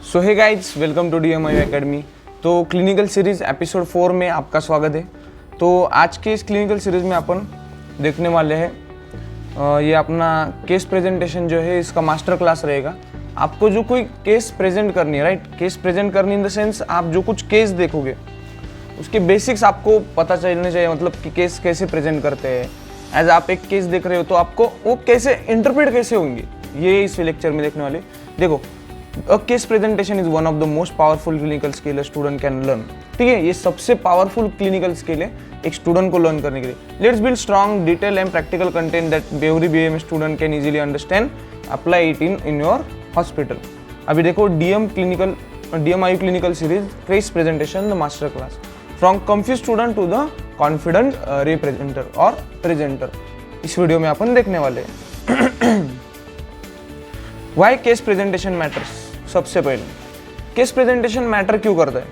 So hey guys, welcome to DMIU academy. तो clinical series episode 4 में आपका स्वागत है। तो आज के इस क्लिनिकल सीरीज में अपन देखने वाले हैं ये अपना केस प्रेजेंटेशन जो है इसका मास्टर क्लास रहेगा। आपको जो कोई केस प्रेजेंट करनी है, राइट, केस प्रेजेंट करनी इन द सेंस आप जो कुछ केस देखोगे उसके बेसिक्स आपको पता चलने चाहिए, मतलब कि केस कैसे प्रेजेंट करते हैं। एज आप एक केस देख रहे हो तो आपको वो कैसे इंटरप्रेट कैसे होंगे, ये इस लेक्चर में देखने वाले। देखो, A case presentation is one of the most powerful clinical skill a student can learn। ठीक है, ये सबसे पावरफुल क्लिनिकल स्किल है एक स्टूडेंट को लर्न करने के लिए। Let's build strong detail and practical content that every BAMS student can easily understand, apply it in your hospital. अभी देखो, DMIU clinical series case presentation the master class from confuse student to the confident representer और presenter, इस video में अपन देखने वाले हैं। Why case presentation matters. सबसे पहले केस प्रेजेंटेशन मैटर क्यों करता है?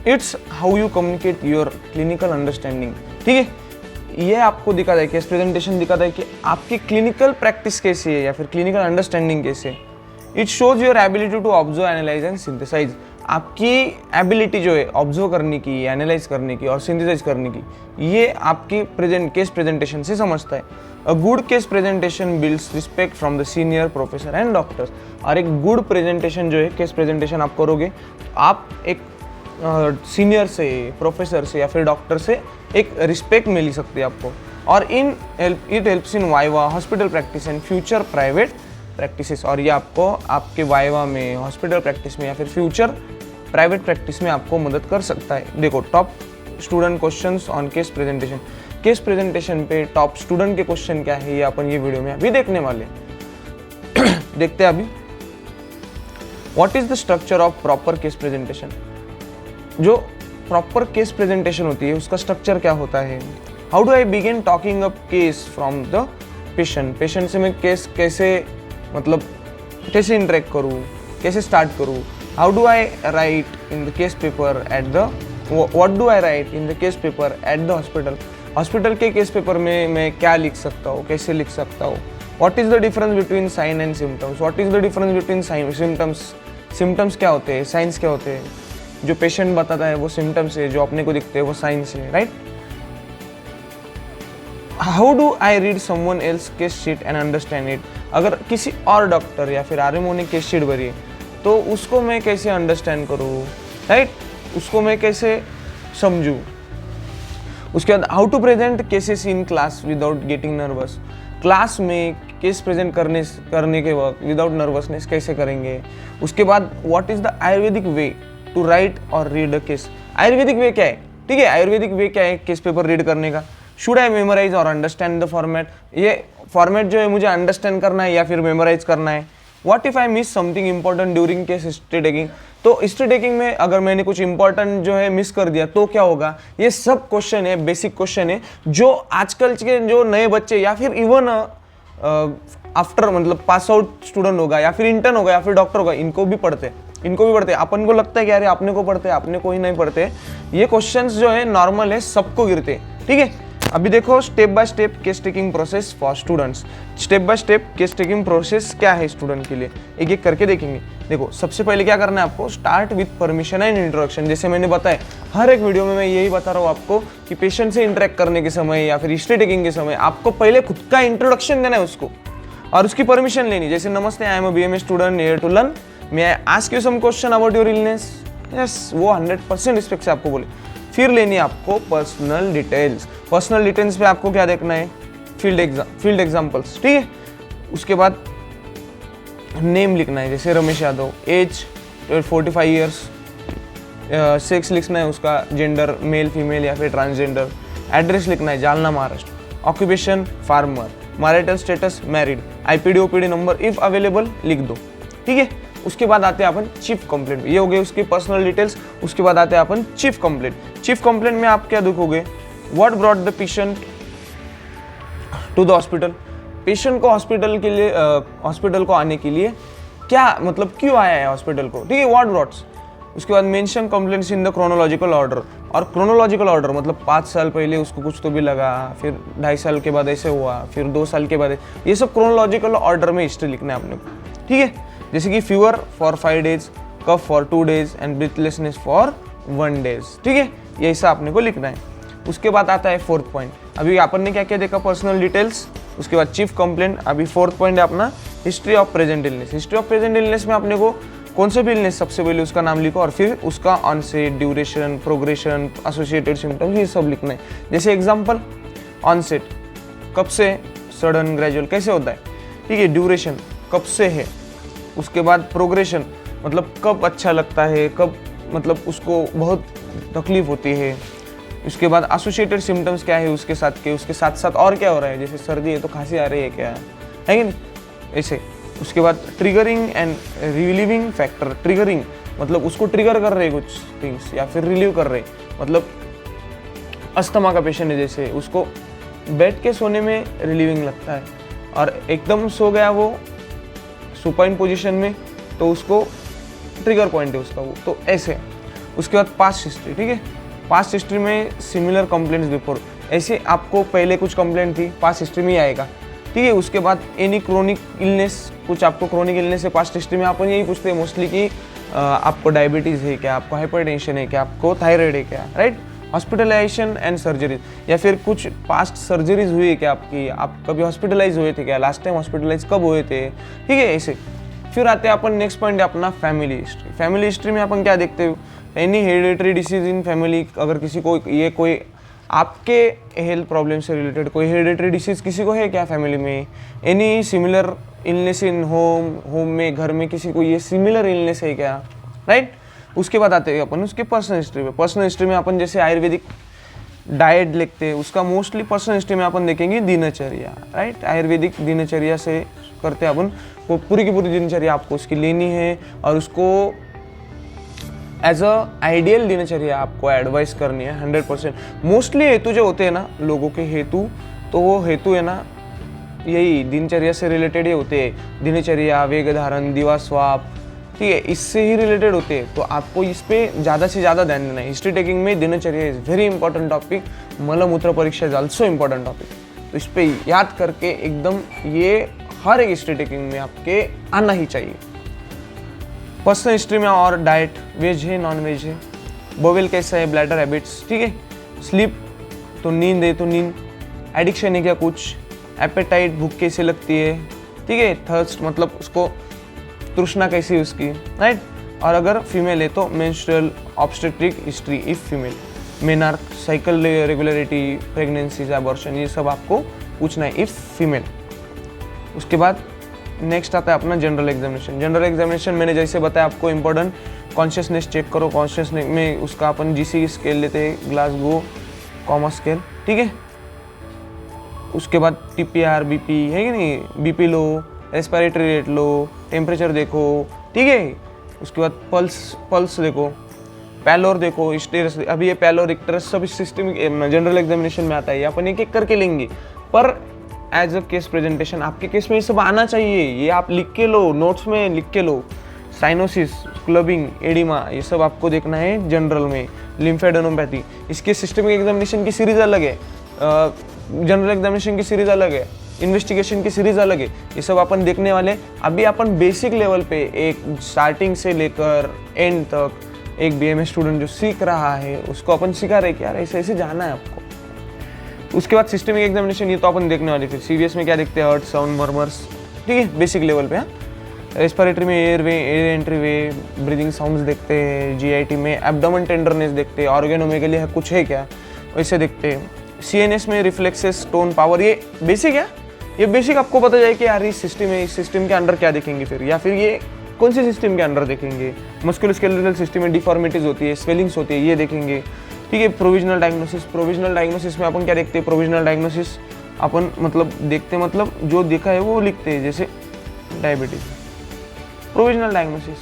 It's how you communicate your clinical understanding. ठीक है, ये आपको दिखाता है, केस प्रेजेंटेशन दिखाता है कि आपकी क्लिनिकल प्रैक्टिस कैसी है या फिर क्लिनिकल अंडरस्टैंडिंग कैसे है। It shows your ability to observe, analyse and synthesise. आपकी एबिलिटी जो है ऑब्जर्व करने की, एनालाइज करने की और सिंथेसाइज करने की, ये आपकी केस प्रेजेंटेशन से समझता है। A good case presentation builds respect from the senior professor and doctors. और एक गुड प्रेजेंटेशन जो है, केस प्रेजेंटेशन आप करोगे तो आप एक सीनियर से, प्रोफेसर से या फिर डॉक्टर से एक रिस्पेक्ट मिल सकती है आपको। और it helps in viva, hospital practice and future private practices. और ये आपको आपके वाइवा में, हॉस्पिटल प्रैक्टिस में या फिर फ्यूचर प्राइवेट प्रैक्टिस में आपको मदद कर सकता है। देखो, top student questions on case presentation. Case presentation पे टॉप स्टूडेंट के क्वेश्चन क्या है, ये अपन ये वीडियो में अभी देखने वाले हैं। देखते हैं अभी। What is the structure of proper case presentation. जो प्रॉपर केस प्रेजेंटेशन होती है उसका स्ट्रक्चर क्या होता है? How do I begin talking up case from the patient से मैं केस कैसे, मतलब कैसे इंटरेक्ट करूँ, कैसे स्टार्ट करूँ। How do I right in the case paper at the, what do I right in the case paper at the hospital. Hospital के case paper में मैं क्या लिख सकता हूँ, कैसे लिख सकता हूँ। What is the difference between sign and symptoms. What is the difference between sign symptoms. Symptoms क्या होते हैं, साइंस क्या होते हैं। जो पेशेंट बताता है वो सिम्टम्स है, जो अपने को दिखते हैं वो साइंस है, right. How do I read someone else case sheet and understand it. अगर किसी और डॉक्टर या फिर RMO ने केस शीट भरी है तो उसको मैं कैसे अंडरस्टैंड करूँ, राइट, उसको मैं कैसे समझूँ। उसके बाद how to present cases in class without getting nervous. Class में केस प्रेजेंट करने के वक्त विदाउट नर्वसनेस कैसे करेंगे। उसके बाद what is the Ayurvedic way to write और read a case. Ayurvedic way क्या है, ठीक है, आयुर्वेदिक वे क्या है केस पेपर रीड करने का। शुड आई मेमोराइज और अंडरस्टैंड द फॉर्मेट। ये फॉर्मेट जो है मुझे अंडरस्टैंड करना है या फिर मेमोराइज करना है। What if I miss something important during case history taking. तो हिस्ट्री टेकिंग में अगर मैंने कुछ इंपॉर्टेंट जो है मिस कर दिया तो क्या होगा। ये सब क्वेश्चन है, बेसिक क्वेश्चन है, जो आजकल के जो नए बच्चे या फिर इवन आफ्टर, मतलब पास आउट स्टूडेंट होगा या फिर इंटर्न होगा या फिर डॉक्टर होगा, इनको भी पढ़ते। अपन को लगता है कि अरे अपने को पढ़ते, अपने को ही नहीं पढ़ते। ये क्वेश्चंस जो है नॉर्मल है, सबको गिरते, ठीक है। अभी देखो, step by step case taking process for students. Step by step case taking process क्या है स्टूडेंट के लिए, एक एक करके देखेंगे। देखो, सबसे पहले क्या करना है आपको, start with permission and introduction. जैसे मैंने बताया, हर एक वीडियो में मैं यही बता रहा हूँ आपको कि पेशेंट से इंटरेक्ट करने के समय या फिर हिस्ट्री टेकिंग के समय आपको पहले खुद का इंट्रोडक्शन देना है उसको, और उसकी परमिशन लेनी। जैसे, नमस्ते, I am a BMS student here to learn, may I ask you some question about your illness. Yes, वो 100% रिस्पेक्ट से आपको बोले। फिर लेनी है आपको पर्सनल डिटेल्स। पर्सनल डिटेल्स पे आपको क्या देखना है, फील्ड एग्जांपल्स, ठीक है। उसके बाद नेम लिखना है, जैसे Ramesh Yadav, age 45 years, sex लिखना है उसका, जेंडर मेल फीमेल या फिर ट्रांसजेंडर। एड्रेस लिखना है Jalna Maharashtra. Occupation farmer. Marital status married. IPD OPD number if available लिख दो, ठीक है। उसके बाद आते हैं अपन चीफ कंप्लेंट। ये हो गए उसकी पर्सनल डिटेल्स। उसके बाद आते हैं अपन चीफ कंप्लेंट। चीफ कंप्लेंट में आप क्या लिखोगे, what brought the patient to the hospital. Patient को हॉस्पिटल के लिए, हॉस्पिटल को आने के लिए क्या, मतलब क्यों आया है हॉस्पिटल को, ठीक है, व्हाट ब्रॉट्स। उसके बाद mention complaints in the chronological order. और क्रोनोलॉजिकल ऑर्डर मतलब 5 साल पहले उसको कुछ तो भी लगा, फिर 2.5 साल के बाद ऐसे हुआ, फिर 2 साल के बाद, ये सब क्रोनोलॉजिकल ऑर्डर में हिस्ट्री लिखना है आपने को। ठीक है। जैसे कि fever for 5 days, cough for 2 days and breathlessness for 1 day, ठीक है। ये ऐसा आपने को लिखना है। उसके बाद आता है 4th पॉइंट। अभी अपन ने क्या क्या देखा, पर्सनल डिटेल्स, उसके बाद चीफ कंप्लेंट। अभी 4th पॉइंट है अपना history of present illness. History of present illness में अपने को कौन सा भी इलनेस सबसे पहले उसका नाम लिखो और फिर उसका onset, duration, progression, associated symptoms, ये सब लिखना है। जैसे एग्जांपल, ऑनसेट कब से, सडन, ग्रेजुअल, कैसे होता है, ठीक है। ड्यूरेशन कब से है, उसके बाद प्रोग्रेशन मतलब कब अच्छा लगता है, कब मतलब उसको बहुत तकलीफ होती है। उसके बाद एसोसिएटेड सिम्टम्स क्या है उसके साथ साथ और क्या हो रहा है, जैसे सर्दी है तो खांसी आ रही है क्या है कि नहीं, ऐसे। उसके बाद triggering and relieving factor. Triggering मतलब उसको ट्रिगर कर रहे कुछ थिंग्स, या फिर रिलीव कर रहे, मतलब अस्थमा का पेशेंट है, जैसे उसको बैठ के सोने में रिलीविंग लगता है और एकदम सो गया वो सुपाइन पोजीशन में, तो उसको ट्रिगर पॉइंट है उसका वो, तो ऐसे। उसके बाद पास्ट हिस्ट्री, ठीक है। पास्ट हिस्ट्री में सिमिलर कंप्लेंट्स बिफोर, ऐसे आपको पहले कुछ कंप्लेंट थी पास्ट हिस्ट्री में ही आएगा, ठीक है। उसके बाद एनी क्रोनिक इलनेस, कुछ आपको क्रोनिक इलनेस है पास्ट हिस्ट्री में, अपन यही पूछते हैं मोस्टली कि आपको डायबिटीज़ है क्या, आपको हाइपरटेंशन है क्या, आपको थायराइड है क्या, राइट। हॉस्पिटलाइजेशन एंड सर्जरीज, या फिर कुछ पास्ट सर्जरीज हुई है क्या आपकी, आप कभी हॉस्पिटलाइज हुए थे क्या, लास्ट टाइम हॉस्पिटलाइज कब हुए थे, ठीक है, ऐसे। फिर आते हैं अपन नेक्स्ट पॉइंट है अपना फैमिली हिस्ट्री। फैमिली हिस्ट्री में अपन क्या देखते हो, any hereditary disease in family, अगर किसी को ये कोई आपके हेल्थ प्रॉब्लम से रिलेटेड कोई हेरिडिटरी डिसीज किसी को है क्या फैमिली में, एनी सिमिलर इलनेस इन होम में, घर में किसी को ये सिमिलर इलनेस है क्या, राइट। उसके बाद आते हैं अपन उसके पर्सनल हिस्ट्री में। पर्सनल हिस्ट्री में अपन जैसे आयुर्वेदिक डाइट लिखते हैं, उसका मोस्टली पर्सनल हिस्ट्री में अपन देखेंगे दिनचर्या, राइट। आयुर्वेदिक दिनचर्या से करते हैं अपन, वो पूरी की पूरी दिनचर्या आपको उसकी लेनी है और उसको एज अ आइडियल दिनचर्या आपको एडवाइस करनी है 100%। मोस्टली हेतु जो होते हैं ना लोगों के हेतु, तो वो हेतु है ना यही दिनचर्या से रिलेटेड ही होते हैं। दिनचर्या, वेग धारण, दिवास्वाप, ठीक है, इससे ही रिलेटेड होते हैं। तो आपको इस पे ज़्यादा से ज़्यादा ध्यान देना है। हिस्ट्री टेकिंग में दिनचर्या इज़ वेरी इंपॉर्टेंट टॉपिक। मलमूत्र परीक्षा इज ऑल्सो इंपॉर्टेंट टॉपिक। तो इस पे याद करके एकदम ये हर एक हिस्ट्री टेकिंग में आपके आना ही चाहिए। पर्सनल हिस्ट्री में और डाइट, वेज है नॉन वेज है, बोवेल कैसा है, ब्लैडर हैबिट्स, ठीक है। स्लीप तो नींद है तो नींद, एडिक्शन है क्या कुछ, एपेटाइट भूख कैसे लगती है, ठीक है। थर्स्ट मतलब उसको तृष्णा कैसी है उसकी, राइट। और अगर फीमेल है तो menstrual, obstetric history if female, menarche, cycle regularity, pregnancies, abortion, ये सब आपको पूछना है इफ फीमेल। उसके बाद नेक्स्ट आता है अपना जनरल एग्जामिनेशन। जनरल एग्जामिनेशन मैंने जैसे बताया आपको इम्पोर्टेंट, कॉन्शियसनेस चेक करो। कॉन्शियसनेस में उसका अपन जीसी स्केल लेते हैं, ग्लासगो कॉमा स्केल, ठीक है। उसके बाद टीपीआर, बीपी है कि नहीं, बीपी लो, रेस्पिरेटरी रेट लो, टेम्परेचर देखो, ठीक है। उसके बाद पल्स देखो, पैलोर देखो, स्टेरस। अभी ये पैलोर, इक्टरस सब सिस्टम जनरल एग्जामिनेशन में आता है, अपन एक एक करके लेंगे। पर एज अ केस प्रेजेंटेशन आपके केस में ये सब आना चाहिए, ये आप लिख के लो, नोट्स में लिख के लो। साइनोसिस, क्लबिंग, एडिमा, ये सब आपको देखना है जनरल में। लिम्फेडेनोपैथी, इसके सिस्टमिक एग्जामिनेशन की सीरीज अलग है, जनरल एग्जामिनेशन की सीरीज अलग है, इन्वेस्टिगेशन की सीरीज अलग है। ये सब अपन देखने वाले। अभी अपन बेसिक लेवल पे एक स्टार्टिंग से लेकर एंड तक एक बीएमएस स्टूडेंट जो सीख रहा है उसको अपन सिखा रहे कि यार ऐसे ऐसे जाना है आपको। उसके बाद सिस्टमिक एग्जामिनेशन, ये तो अपन देखने वाले। फिर सीरियस में क्या देखते हैं, हर्ट, साउंड, मर्मर्स, ठीक है, बेसिक लेवल पे। हाँ, रेस्पिरेटरी में एयर वे, एयर एंट्री वे, ब्रीदिंग साउंड्स देखते हैं। जीआईटी में एब्डोमेन टेंडरनेस देखते हैं, ऑर्गेनोमेगाली है कुछ है क्या, वैसे देखते हैं। सीएनएस में रिफ्लेक्सेस, टोन, पावर, ये बेसिक है। ये बेसिक आपको पता जाए कि यार इस सिस्टम है, इस सिस्टम के अंडर क्या देखेंगे फिर, या फिर ये कौन सी सिस्टम के अंडर देखेंगे। मस्कुलोस्केलेटल सिस्टम में डिफॉर्मिटीज होती है, स्वेलिंग्स होती है, ये देखेंगे, ठीक है। प्रोविजनल डायग्नोसिस, प्रोविजनल डायग्नोसिस में अपन क्या देखते हैं, प्रोविजनल डायग्नोसिस अपन मतलब देखते हैं, मतलब जो देखा है वो लिखते हैं। जैसे diabetes, provisional diagnosis,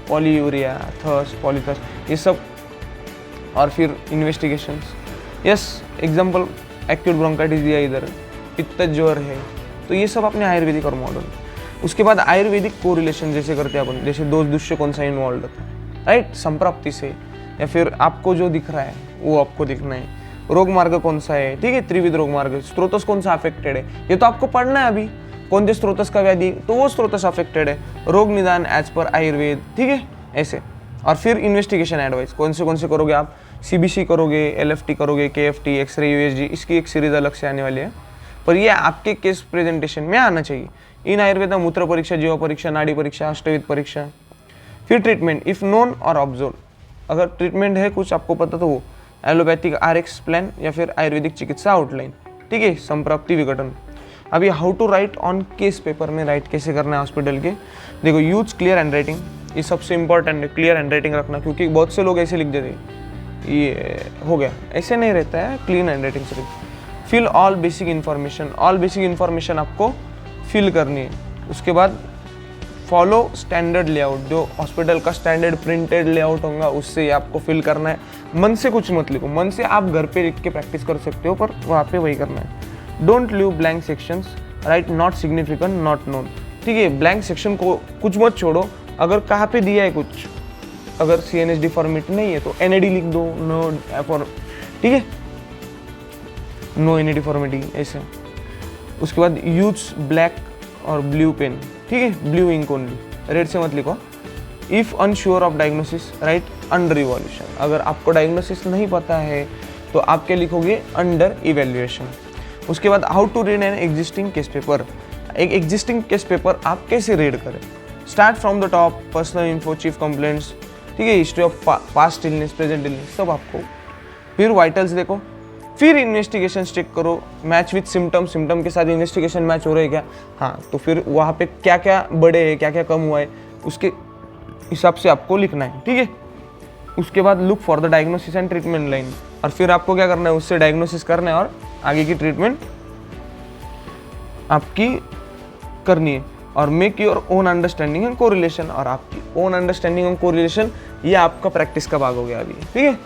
polyuria, thirst, polythirst, ये सब। और फिर investigations, yes, example acute bronchitis दिया इधर, पित्त ज्वर है, तो ये सब अपने आयुर्वेदिक और मॉडर्न। उसके बाद आयुर्वेदिक कोरिलेशन जैसे करते हैं अपन, जैसे दोष दृश्य कौन सा इन्वॉल्व होता है, राइट, संप्राप्ति से, या फिर आपको जो दिख रहा है वो आपको दिखना है। रोग मार्ग कौन सा है, ठीक है, त्रिविध रोग मार्ग, स्त्रोतस कौन सा अफेक्टेड है, ये तो आपको पढ़ना है। अभी कोणत्या स्रोतस का व्याधि, तो वो स्रोतस अफेक्टेड है, रोग निदान एज पर आयुर्वेद, ठीक है ऐसे। और फिर इन्वेस्टिगेशन एडवाइस कौन से करोगे आप, CBC करोगे, LFT करोगे, KFT, एक्सरे, USG, इसकी एक सीरीज अलग से आने वाली है, पर ये आपके केस प्रेजेंटेशन में आना चाहिए। इन आयुर्वेदा मूत्र परीक्षा, जीवा परीक्षा, नाड़ी परीक्षा, अष्टविध परीक्षा। फिर ट्रीटमेंट इफ नोन और ऑब्जर्व, अगर ट्रीटमेंट है कुछ आपको पता तो वो एलोपैथिक RX प्लान या फिर आयुर्वेदिक चिकित्सा आउटलाइन, ठीक है। संप्राप्ति विघटन। अभी how to write on case paper में राइट कैसे करना है हॉस्पिटल के, देखो यूज क्लियर हैंड राइटिंग, ये सबसे इंपॉर्टेंट है, क्लियर हैंड राइटिंग रखना, क्योंकि बहुत से लोग ऐसे लिख देते हैं ये हो गया, ऐसे नहीं रहता है, क्लीन हैंड राइटिंग से। Fill all basic information, all basic information आपको फिल करनी है। उसके बाद फॉलो स्टैंडर्ड लेआउट, जो हॉस्पिटल का स्टैंडर्ड प्रिंटेड लेआउट होगा उससे आपको फिल करना है। मन से कुछ मत लिखो, मन से आप घर पे लिख के प्रैक्टिस कर सकते हो, पर वहाँ पे वही करना है। Don't leave blank sections, right not significant, not known, ठीक है। ब्लैंक सेक्शन को कुछ मत छोड़ो, अगर कहाँ पे दिया है कुछ, अगर CNS डिफॉर्मिटी नहीं है तो NAD लिख दो, नो फॉर, ठीक है, नो NAD डिफॉर्मिटी ऐसे। उसके बाद यूज ब्लैक और ब्लू पेन, ठीक है, ब्लू इंक ओनली, रेड से मत लिखो। If unsure of diagnosis, right under evolution, अगर आपको डायग्नोसिस नहीं पता है तो आप क्या लिखोगे, अंडर इवेल्युएशन। उसके बाद how to read an existing case paper, एक एग्जिस्टिंग केस पेपर आप कैसे रीड करें। Start from the top, personal info, chief complaints, ठीक है, history of past illness, present illness, सब आपको। फिर वाइटल्स देखो, फिर इन्वेस्टिगेशन चेक करो, मैच विथ सिम्टम, सिम्टम के साथ इन्वेस्टिगेशन मैच हो रहे हैं क्या, हाँ, तो फिर वहाँ पे क्या क्या बढ़े है, क्या क्या कम हुआ है, उसके हिसाब से आपको लिखना है, ठीक है। उसके बाद look for the diagnosis and treatment line, और फिर आपको क्या करना है, उससे डायग्नोसिस करना है और आगे की ट्रीटमेंट आपकी करनी है। और make your own understanding and correlation, और आपकी ओन अंडरस्टैंडिंग एंड कोरिलेशन ये आपका प्रैक्टिस का भाग हो गया अभी, ठीक है।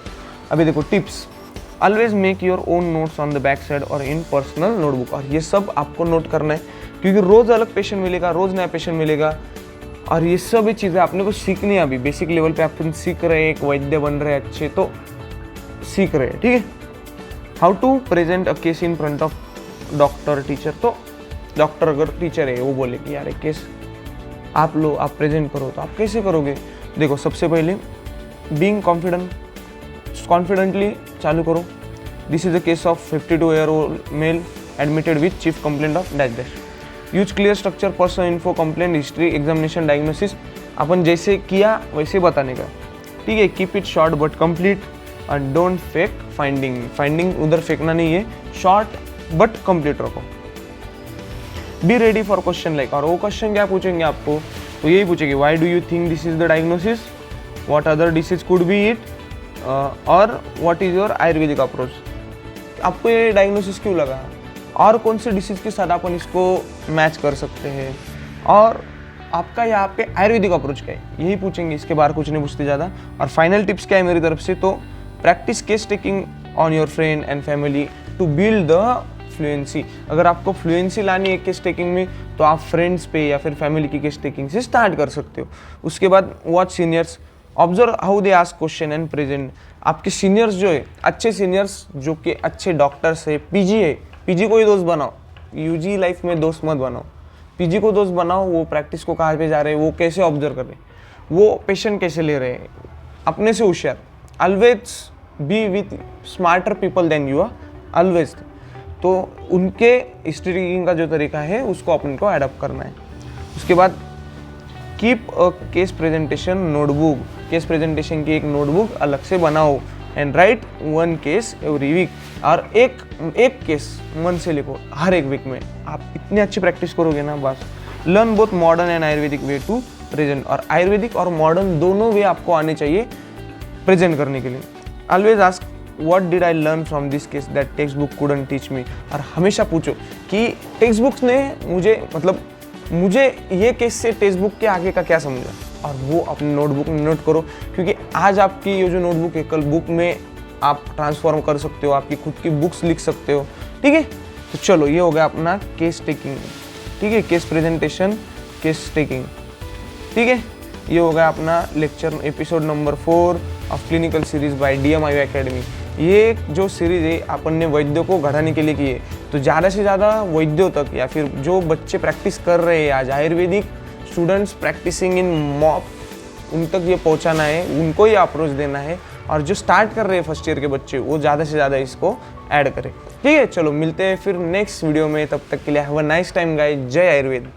अभी देखो tips, always make your own notes on the back side और इन पर्सनल नोटबुक, और ये सब आपको नोट करना है, क्योंकि रोज अलग पेशेंट मिलेगा, रोज नया पेशेंट मिलेगा, और ये सब चीज़ें आपने को सीखनी है। अभी बेसिक लेवल पे आप सीख रहे हैं, एक वैद्य बन रहे हैं अच्छे, तो सीख रहे हैं, ठीक है। How to present a case in front of doctor, teacher, तो डॉक्टर अगर टीचर है वो बोले कि यार एक केस आप लो, आप प्रेजेंट करो, तो आप कैसे करोगे। देखो सबसे पहले बीइंग कॉन्फिडेंट, कॉन्फिडेंटली चालू करो। This is a case of 52 year old male admitted with chief complaint of dash dash. Use clear structure, personal info, complaint history, examination, diagnosis, अपन जैसे किया वैसे बताने का, ठीक है। Keep it short but complete, and don't fake finding, finding उधर फेंकना नहीं है, शॉर्ट बट कंप्लीट रखो। Be ready for question like, और वो क्वेश्चन क्या पूछेंगे आपको, तो यही पूछेंगे why do you think this is the diagnosis, what other disease could be it, और what is your Ayurvedic approach, आपको ये डायग्नोसिस क्यों लगा, और कौन से डिसीज के साथ अपन इसको मैच कर सकते हैं, और आपका यहाँ पे आयुर्वेदिक अप्रोच क्या है, यही पूछेंगे, इसके बाहर कुछ नहीं पूछते ज़्यादा। और फाइनल टिप्स क्या है मेरी तरफ से, तो practice case taking on your friend and family to build the fluency. अगर आपको फ्लुएंसी लानी है केस टेकिंग में, तो आप फ्रेंड्स पे या फिर फैमिली की केस टेकिंग से स्टार्ट कर सकते हो। उसके बाद watch seniors, observe how they ask question and present. आपके सीनियर्स जो है, अच्छे सीनियर्स जो कि अच्छे डॉक्टर्स है, PG है, PG को ही दोस्त बनाओ, UG लाइफ में दोस्त मत बनाओ, PG को दोस्त बनाओ। वो प्रैक्टिस को कहाँ पे जा रहे हैं, वो कैसे ऑब्जर्व कर रहे हैं, वो पेशेंट कैसे ले रहे हैं, अपने से होशियार। Always be with smarter people than you are, always. तो उनके हिस्ट्री का जो तरीका है उसको अपन को एडप्ट करना है। उसके बाद keep a case presentation notebook, case presentation की एक नोटबुक अलग से बनाओ, and write 1 case every week, और एक केस मन से लिखो हर एक वीक में। आप इतनी अच्छी प्रैक्टिस करोगे ना, बस। Learn both modern and Ayurvedic way to present, और आयुर्वेदिक और मॉडर्न दोनों वे आपको आने चाहिए प्रेजेंट करने के लिए। Always ask what did I learn from this case that text book couldn't teach me, और हमेशा पूछो कि टेक्स्ट बुक्स ने मुझे ये केस से टेक्स्ट बुक के आगे का क्या समझा, और वो अपनी नोटबुक में नोट करो, क्योंकि आज आपकी ये जो नोटबुक है कल बुक में आप ट्रांसफॉर्म कर सकते हो, आपकी खुद की बुक्स लिख सकते हो, ठीक है। तो चलो ये हो गया अपना केस टेकिंग, ठीक है, केस प्रेजेंटेशन, केस टेकिंग, ठीक है। ये हो गया अपना lecture episode number 4 of clinical series by DMIU academy. ये जो सीरीज है अपन ने वैद्यों को घटाने के लिए की है, तो ज़्यादा से ज़्यादा वैद्यों तक या फिर जो बच्चे प्रैक्टिस कर रहे हैं आज, आयुर्वेदिक स्टूडेंट्स प्रैक्टिसिंग इन मॉप, उन तक ये पहुंचाना है, उनको ये अप्रोच देना है। और जो स्टार्ट कर रहे हैं फर्स्ट ईयर के बच्चे, वो ज़्यादा से ज़्यादा इसको ऐड करें। ठीक है, चलो मिलते हैं फिर नेक्स्ट वीडियो में। तब तक के लिए have a nice time guys. जय आयुर्वेद।